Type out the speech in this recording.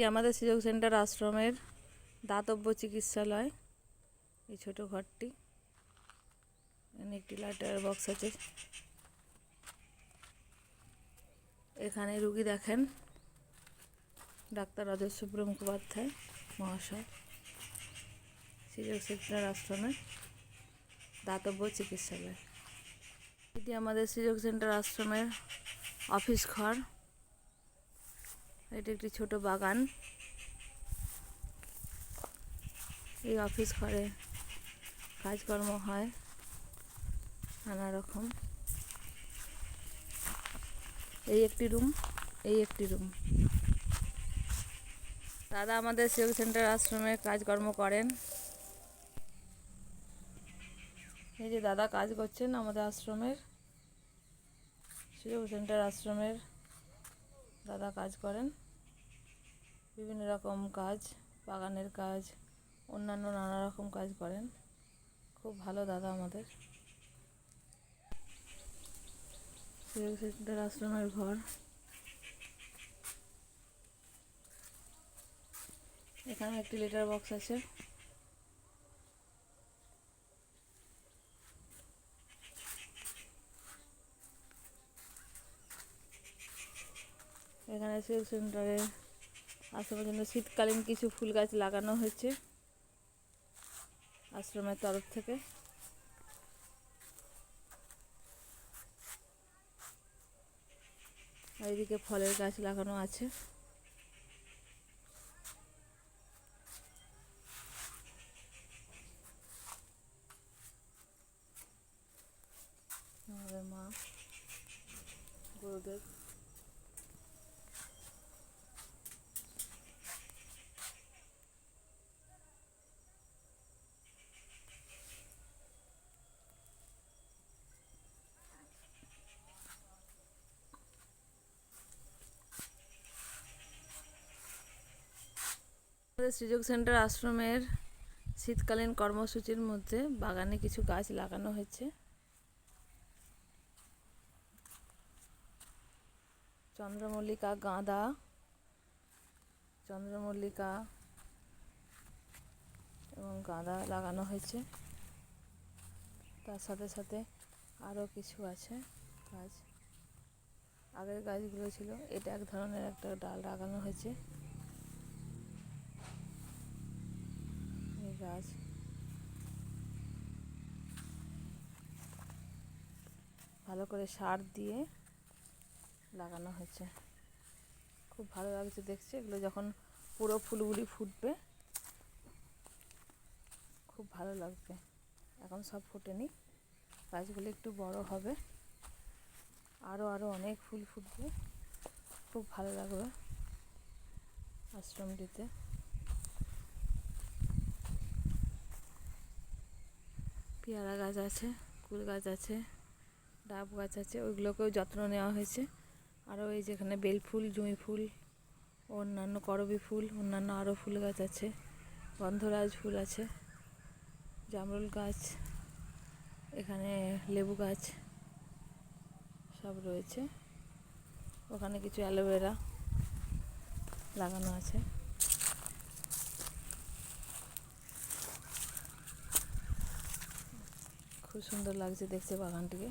এটি আমাদের সুযোগ সেন্টার আশ্রমের দাতব্য চিকিৎসালয়। এই ছোট ঘরটি, এখানে একটি লাইটার বক্স আছে। এখানে রুগী দেখেন ডাক্তার অজস্র মুখোপাধ্যায় মহাশয়। সুযোগ সেন্টার আশ্রমের দাতব্য চিকিৎসালয়। এটি আমাদের সুযোগ সেন্টার আশ্রমের অফিস ঘর। এটি একটি ছোট বাগান। এই অফিস ঘরে কাজকর্ম হয় নানা রকম। এই একটি রুম। দাদা আমাদের সুযোগ সেন্টার আশ্রমে কাজকর্ম করেন। এই যে দাদা কাজ করছেন আমাদের আশ্রমের সুযোগ সেন্টার আশ্রমের দাদা কাজ করেন। বিভিন্ন রকম কাজ, বাগানের কাজ, অন্যান্য নানা রকম কাজ করেন। খুব ভালো দাদা আমাদের। সুযোগ সেন্টার আশ্রমের ঘর। এখানে একটি লেটার বক্স আছে। এখানে সুযোগ সেন্টারে আশ্রমের জন্য শীতকালীন কিছু ফুল গাছ লাগানো হয়েছে আশ্রমের তরফ থেকে। এইদিকে ফলের গাছ লাগানো আছে। আমাদের মা গুরুদেব। আমাদের সুযোগ সেন্টার আশ্রমের শীতকালীন কর্মসূচির মধ্যে বাগানে কিছু গাছ লাগানো হয়েছে। চন্দ্রমল্লিকা, গাঁদা, চন্দ্রমল্লিকা এবং গাঁদা লাগানো হয়েছে। তার সাথে সাথে আরও কিছু আছে গাছ। আগের গাছগুলো ছিল, এটা এক ধরনের একটা ডাল লাগানো হয়েছে। এই গাছ ভালো করে সার দিয়ে লাগানো হয়েছে। খুব ভালো লাগছে দেখছে। এগুলো যখন পুরো ফুলগুলি ফুটবে খুব ভালো লাগবে। এখন সব ফোটেনি, গাছগুলো একটু বড় হবে, আরও অনেক ফুল ফুটবে। খুব ভালো লাগবে আশ্রমটিতে। পেয়ারা গাছ আছে, কুল গাছ আছে, ডাব গাছ আছে, ওইগুলোকেও যত্ন নেওয়া হয়েছে। আরও এই যেখানে বেলফুল, জুঁই ফুল, অন্যান্য করবী ফুল, অন্যান্য আরও ফুল গাছ আছে, গন্ধরাজ ফুল আছে, জামরুল গাছ, এখানে লেবু গাছ সব রয়েছে। ওখানে কিছু অ্যালোভেরা লাগানো আছে। খুব সুন্দর লাগছে দেখতে বাগানটিকে।